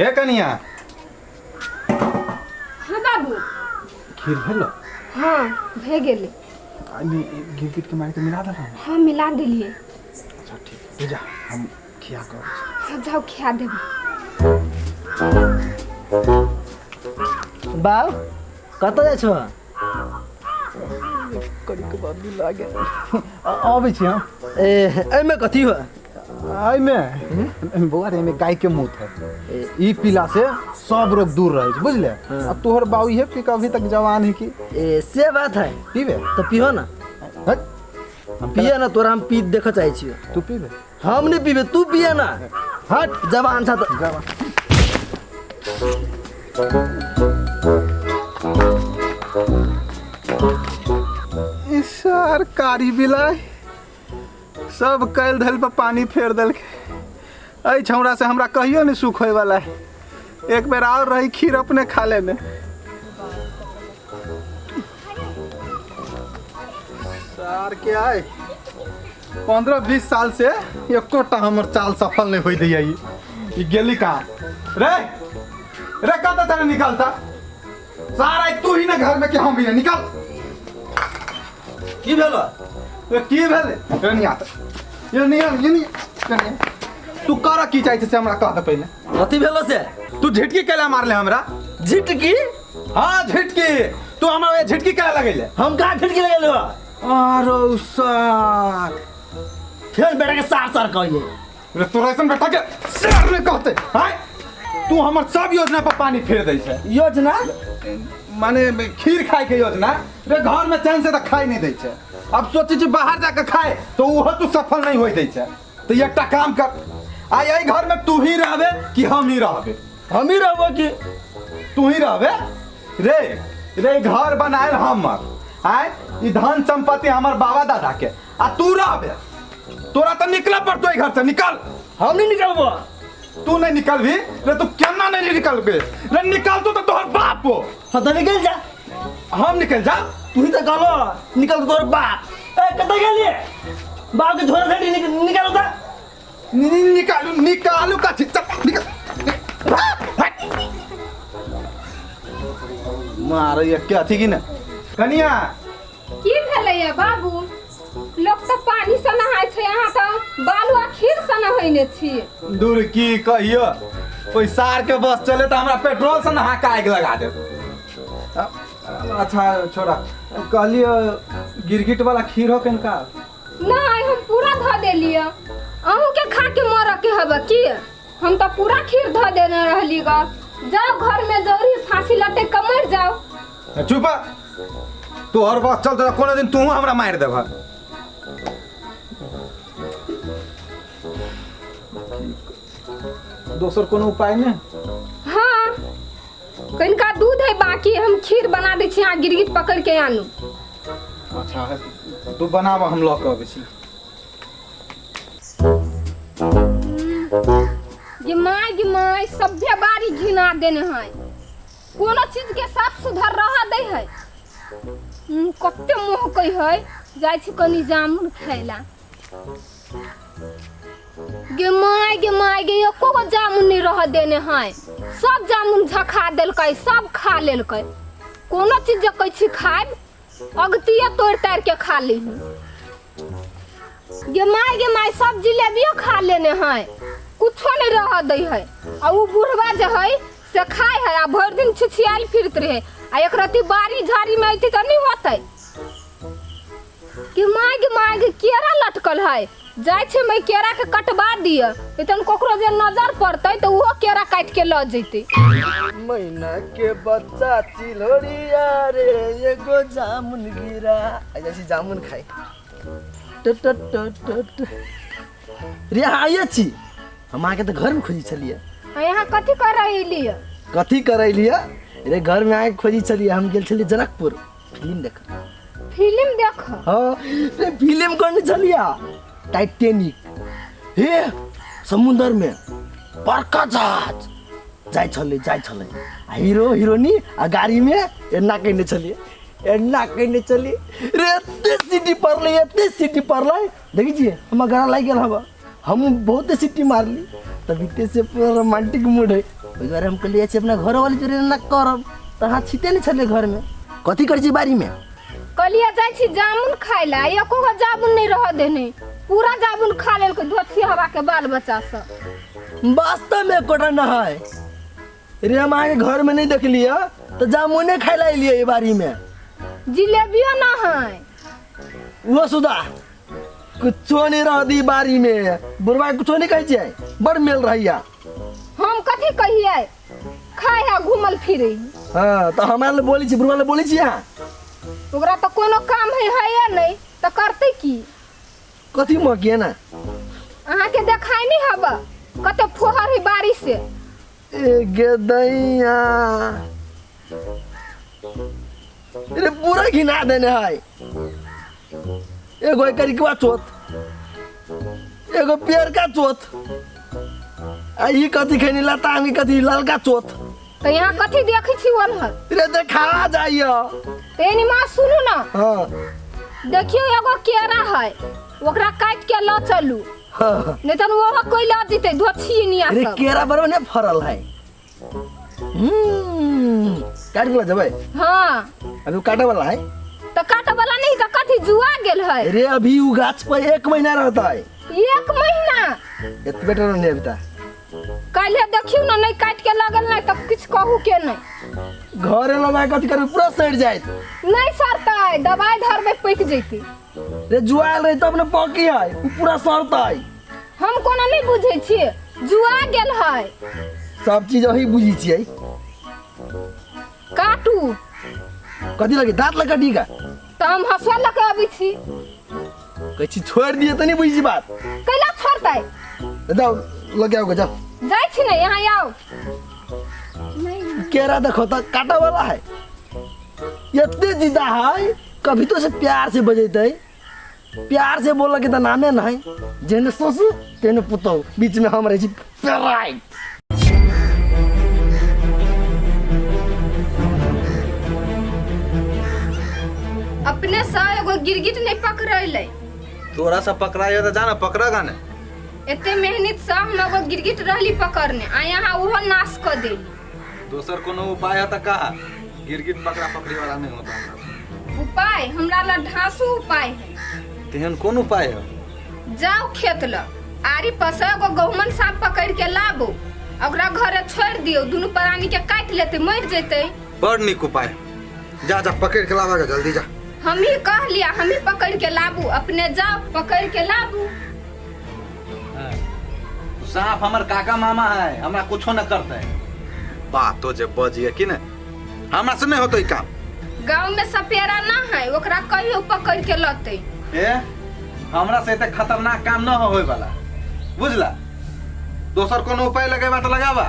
हे कनिया। हाँ बाबू। खीर भेलो? हाँ भे गेले। गिरगिट के मार के मिला दे। हाँ मिला दिलिए। अच्छा ठीक है, जा हम खिया कर। हाँ जाओ खिया देब। बाऊ कत जाइ छ? कड़ी के बाद भी लागे आबै छी हम। ए एमे कथी हो? आई में बउआ रे में गाय के मूत है। ई पीला से सब रोग दूर रहे छै बुझले। अब तोहर बाऊ ये पी के अभी तक जवान है कि ए से बात है। पीबे तो पियो ना। हम पिए ना, तोरा हम पी देख चाहे छियो। तू पीबे? हम नहीं पीबे, तू पिए ना। हट जवान था तो जवान। सरकारी बिलाई सब कैल धल पर पानी फेर दल के। अई छौड़ा से हमरा कहियो नहीं सुख होए वाला है। एक बेर और रही खीर अपने खा लेने। सार के आए 15-20 साल से एकोटा हमर चाल सफल नहीं होई दैया। ई गेली कहाँ रे? रे कत चले निकलता सारा तू ही ना घर में के हम भी निकल। की भेलो? की भेले? ये नहीं आता, ये नहीं। तू कर की चाहे से हमरा कह दे पहले। कथी भेलो से? तू झिटकी केला मारले हमरा? झिटकी? हाँ झिटकी। तू हमरा झिटकी केला लगेले? हम कहाँ झिटकी लगेले हो? अरे सार फिर बेटा के सार सार कहिए। रे तोरा ऐसन बेटा के सार ने कहते हाय। तू हमर सब योजना पर पानी फेर दै छै। योजना माने खीर खाए के योजना रे घर में चैन से तो खाई नहीं दै छै। अब सोचे छी बाहर जाकर खाए तो वो तू सफल नहीं होई दै छै। तो एकटा काम कर, आई आई घर में तू ही रहबे कि हम ही रहबे? हम ही रहबो कि तू ही रहबे रे घर बनाए हमर। आय ई धन संपत्ति हमर बाबा दादा के आ तू रहबे। तोरा तो निकल पड़तो घर से। निकल। हम नहीं निकलबो। तू नहीं निकल भी रे? तू केना नहीं निकल बे रे? निकल तू तो तोहर बाप हो। हाँ तो निकल जा। हम निकल जा? तू ही तो कहलो निकल तोर बाप। ए कत गेलिए? बाप के झोला से निकल होता। निकालू का चिच्चा निकल। मार ये क्या थी कि ना कनिया? की भेलैया बाबू? लोग तो पानी से नहाय छै, यहाँ तो बालू आ खीर से नहैने छी। दूर की कहियो कोई सार के बस चले तो हमरा पेट्रोल से नहा के आग लगा दे। अच्छा छोड़ा, कहलियो गिरगिट वाला खीर हो कनका? नहीं हम पूरा ध देलिए। अहूँ के खा के मर के हब की? हम तो पूरा खीर ध देने रहली ग। जाओ घर में जरूरी फांसी लटे के मर जाओ। चुप। तू हर बस चल तो कोनो दिन तू हमरा मार देबा। दोसर कोनो उपाय नहीं? हाँ कनिका दूध है बाकी, हम खीर बना दै छी। यहाँ गिरगिट पकड़ के आनू। अच्छा तू बनाब, हम लऽ के अबै छी। गिमाई सभ्य बारी घिना देने है। कोनो चीज के साफ सुधर रहा दे है। कते मोह कई है। जाय छी कनी जामुन खाइला। गिमाई गे एको गो जामुन नहीं रह देने है। सब जामुन झखा देलकै, सब खा लेलकै। कोनो चीज जे कहै छी खाइब अगतिये तोड़ ताड़ के खा ली। गिमाई सब जिलेबियो खा लेने हैं। कुछो नहीं रह दे है। आ उ बुढ़वा जे है से खाए है आ भर दिन छिछियाल फिरत रहे। आ एक रति बारी झाड़ी में अइती तो नहीं होते। गिमाई के केरा लटकल है। जाय छे मैं केरा के कटवा दिए। इतन कोकरो जे नजर पड़ते तो वो केरा काट के ल जैते। महीना के बच्चा चिलोड़िया रे एगो जामुन गिरा। ऐसी जामुन खाई रे आइए छी। हम आके तो घर में खोजी चलिए। यहाँ कथी कर रही? कथी कर लिया रे? घर में आके खोजी चलिए। हम गेल छलिए जनकपुर फिल्म देख। फिल्म देख? हाँ रे फिल्म करने चलिए टाइटैनिक। हे समुद्र में बड़का जहाज जाय छले। हीरो हीरोनी आ गाड़ी में एना कहने चलिए। रे एते सिटी पड़ले देखिए हम गाना लाग गेल हवा। हम बहुत सिटी मारली तभी से पूरा रोमांटिक मूड है। ओहि दुआरे हम कहलिए अपना घर वाली चोरी ना करब तो हाँ छिटे नहीं छले घर में कथी कर छी बारी में कलिया जाइ छी जामुन खाय ला एको गो जामुन नहीं रह देने पूरा जामुन खा लेल के धोती हवा के बाल बच्चा सब वास्तव में कोटा ना है रे हम आगे घर में नहीं देख लिया तो जामुने खाए ला लिए ये बारी में जिलेबियो ना है वो सुधा कुछो नहीं रह दी बारी में बुढ़वा कुछो नहीं कहे छै बड़ मेल रहिया हम कथी कहिए खाए है घूमल फिरे हाँ तो हमारे लिए बोली छी बुढ़वा ले बोली छी यहाँ ओकरा तो कोनो काम है नहीं तो करते की कथी मकिए ना अहाँ के देखाई नहीं हबा कते फोहर है बारिश से ए गेदैया रे पूरा घिना देने है एगो करिकवा चोत एगो पेड़ का चोत आ ई कथी खैनी लताम की कथी ललका चोत तो यहाँ कथी देखी छी वलहर रे देखा जाइयो तेनी माँ सुनू ना हाँ देखियो एगो केरा है ओकरा काट के ल चलू हाँ नहीं तो वो कोई ला जीते धोछी निया रे सब केरा बरवा ने फरल है काट के जबै हाँ अभी वो काटे वाला है तो काटे वाला नहीं तो कथी जुआ गेल है रे अभी वो गाछ पर 1 महीना रहता है 1 महीना एत बेटर नहीं अभी तक काल्हे देखियो ना नहीं काट के लगल नहीं तो कुछ कहू के नहीं घरे लगा कथी करबे पूरा सड़ जाए नहीं सरता है दवाई धर में पक जैती रे जुआल रही तब ने पकी है वो पूरा सड़ता है हम कोनो नहीं बुझे छिए जुआ गेल है सब चीज वही बुझी छियै काटू कथी लगे दांत लगा डीगा तो हम हंसवा लगे अभी छी कहै छी छोड़ दिए तो नहीं बुझी बात कैला छोड़ता है जाओ लगे आओ जाओ जाय छी ना यहाँ आओ नहीं केरा देखो तो काटा वाला है इतने जिदा है कभी तो से प्यार से बजेते प्यार से बोल के तो नामे ना है जेने ससु तेने पुतौ बीच में हम रही छी पेराइट अपने सा एगो गिरगिट नहीं पकड़ले तोरा सब पकड़ाए तो जाना पकड़ेगा ने एते मेहनत से हम एगो गिरगिट रहली पकड़ने आ यहाँ ओहो नाश कर देली दोसर कोनो उपाय है तो कहा गिरगिट पकड़ा पकड़ी वाला नहीं होता हमरा उपाय हमरा ला ढासू उपाय है तेहन कौन उपाय है जाओ खेत ल आरी पस एगो गहुमन सांप पकड़ के लाबो ओकरा घरे छोड़ दियो दुनू प्राणी के काट लेते मर जेते बड़ निक उपाय जा जा पकड़ के लावा जल्दी जा हम ही कह लिया हम ही पकड़ के लाबू अपने जाओ पकड़ के लाबू सांप हमर काका मामा है हमरा कुछो न करते है बात तो जे बजिए कि न हमरा से नहीं होतो ई काम गांव में सपेरा ना है ओकरा कहियो पकड़ के लते ए हमरा से ते खतरनाक काम न होय वाला बुझला दोसर कोनो उपाय लगाबा त लगाबा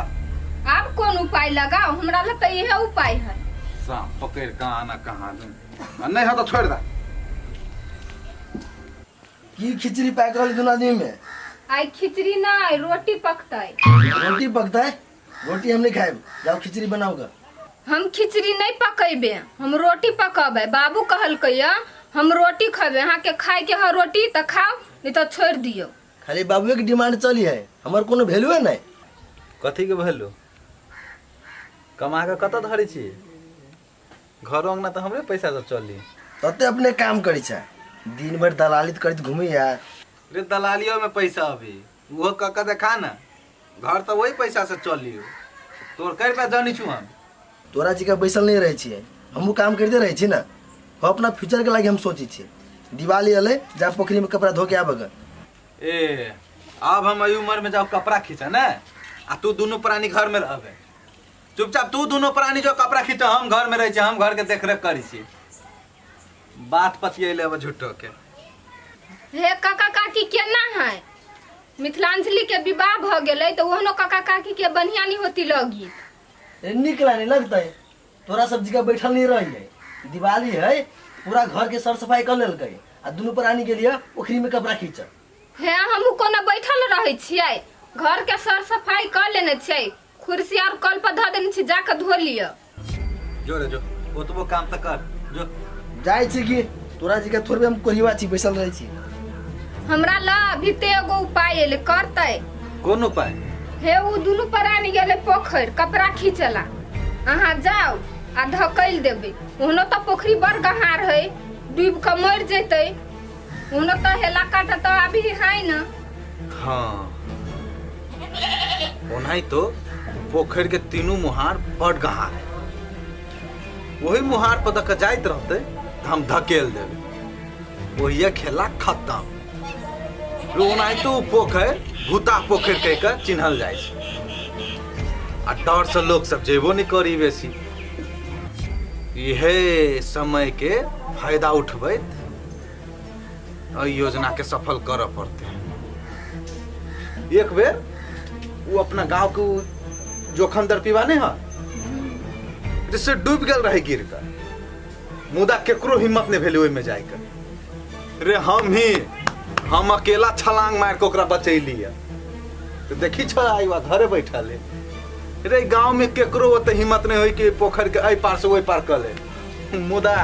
अब कौन उपाय लगाओ हमरा ला तो यह उपाय है सांप पकड़ कहां ना कहां नहीं हो तो छोड़ दा की खिचड़ी पैक वाली दुना दिन में आई खिचड़ी ना रोटी पकता रोटी पकता है रोटी हम नहीं खाए जाओ खिचड़ी बनाओगा हम खिचड़ी नहीं पकेबे हम रोटी पकाबे बाबू कहलकैया हम रोटी खाबे यहाँ के खाए के है रोटी तो खाओ नहीं तो छोड़ दियो खाली बाबुए की डिमांड चली है हमार कोनो वैल्यू है नहीं कथी के भेलू कमा के कत धरी छी घर अंगना तो हमरे पैसा से चली तते अपने काम करी छा दिन भर दलाली करत घूमी यार रे दलालियों में पैसा अभी वो कका देखा ना घर तो वही पैसा से चली तोर कर पे जानी छु हम तोरा जी का बैसल नहीं रहे छिए हमहू काम करते रहे छी ना हम अपना फ्यूचर के लागे हम सोची छी दिवाली अले जा पोखरी में कपड़ा धो के आबग ए अब हम ई उम्र में जाओ कपड़ा खींचा ना आ तू दोनों प्राणी घर में रहबे चुपचाप तू दोनों प्राणी जो कपड़ा खींचा हम घर में रहे छी हम घर के देख रेख करी छी बात पतियले अब झूठो के हे काका काकी केना है मिथिलांचली के विवाह भ गेलै तो ओहनो काका काकी के बढ़िया नहीं होती लगी निकला नहीं लगता है तोरा सब जगह बैठल नहीं रही है दिवाली है पूरा घर के सर सफाई कर लेल गई आ दोनों प्राणी के लिए पोखरी में कपड़ा खींचा हे हमहू कोनो बैठल रहे छियै घर के सर सफाई कर लेने छियै कुर्सी और कल पर ध देने छी जाके धो लियो जो रे जो ओतबो काम त कर जो जाय छी कि तोरा जी का थोड़बे हम कोहिवा छी बैसल रहे छी हमरा ला अभी ते एगो उपाय एले करतै कौन उपाय हे उ दुनू प्राणी गेले पोखर कपड़ा खींचला अहाँ जाओ आ धकैल देबै ओहनो तो पोखरी बड़ गहार है डूब के मर जेतै ओहनो तो हेला काटा तो अभी है ना। हाँ ओनाही तो पोखर के तीनों मुहार बड़ गहार है वही मुहार पर दक जाइत रहते तो हम धकेल देबै वही खेला खत्म। ओनाही तो पोखर भूता पोखर कह के चिन्हल जाय छै आ डर से लोग सब जेबो नहीं करी बेसी। यह समय के फायदा उठबैत एहि योजना के सफल करऽ पड़ते। एक बेर वो अपना गांव के जोखन दरपीवा नहीं है जिससे डूब गल रहे गिर कर मुदा केकरो हिम्मत नहीं भेले ओहि में जाकर रे हम अकेला छलांग मार के ओकरा बचैली है तो देखी छ आई बा घरे बैठल है रे गांव में केकरो ओते हिम्मत नहीं होई कि पोखर के एहि पार से ओहि पार कर ले मुदा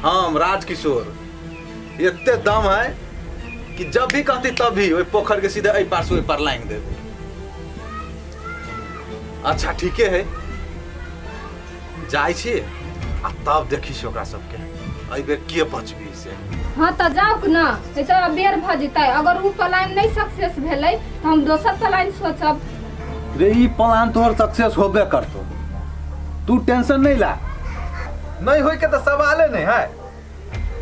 हम राजकिशोर इतने दम है कि जब भी कहती तब भी ओहि पोखर के सीधे एहि पार से ओहि पार लाइन देबे। अच्छा ठीके है जाय छी आ तब देखी छी ओकरा सबके एहि बेर के बचबी से। हाँ तो जाओ ना नहीं तो बेर भ जेतै अगर उ प्लान नहीं सक्सेस भेलै तो हम दोसर प्लान सोचब। रे ई प्लान तोहर सक्सेस होबे करतो तू टेंशन नहीं ला नहीं होई के तो सवाले नहीं है।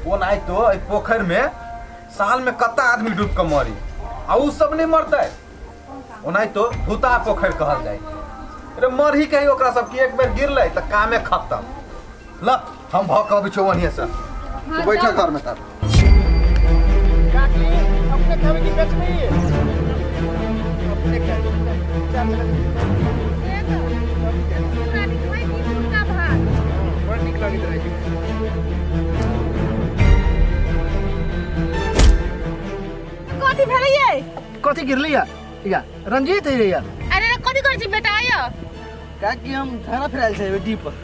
वो नहीं तो एहि पोखर में साल में कत्ता आदमी डूब के मरी आ उ सब नहीं मरतै ओनाही तो भूता पोखर कहल जाय रे मर ही कही ओकरा सब की एक बेर गिरलै त कामे खत्म। ल हम भ के अबै छौ ओनिए से तू बैठा घर में तब काकी अपने घर की बेचनी है अपने घर बड़ नीक लागैत रहै छै। कथी भेलैये कथी गिरली है या रंजीत है या अरे कथी करै छी बेटा आयो काकी हम थाना फिराल छै डी पर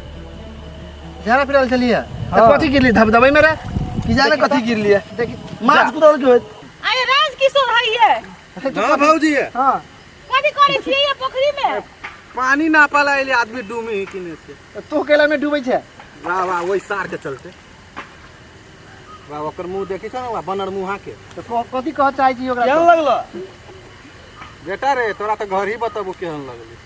थाना फिराल छलिए त कथी गिरली धबधबै मेरा कि जाने कथी गिरली है देखी माछ कुदल के होत अरे राजकिशोर है ये हां भौजी हां कथी करै छी ये पोखरी में पानी ना पाला एले आदमी डूमी किने से तो केला में डूबै छै वाह वाह वही सार के चलते वाह ओकर मुंह देखी छ ना बनर मुंहा के तो कथी कह चाहै छी ओकरा केहन लगलो बेटा रे तोरा तो घर ही बताबू केहन लगली।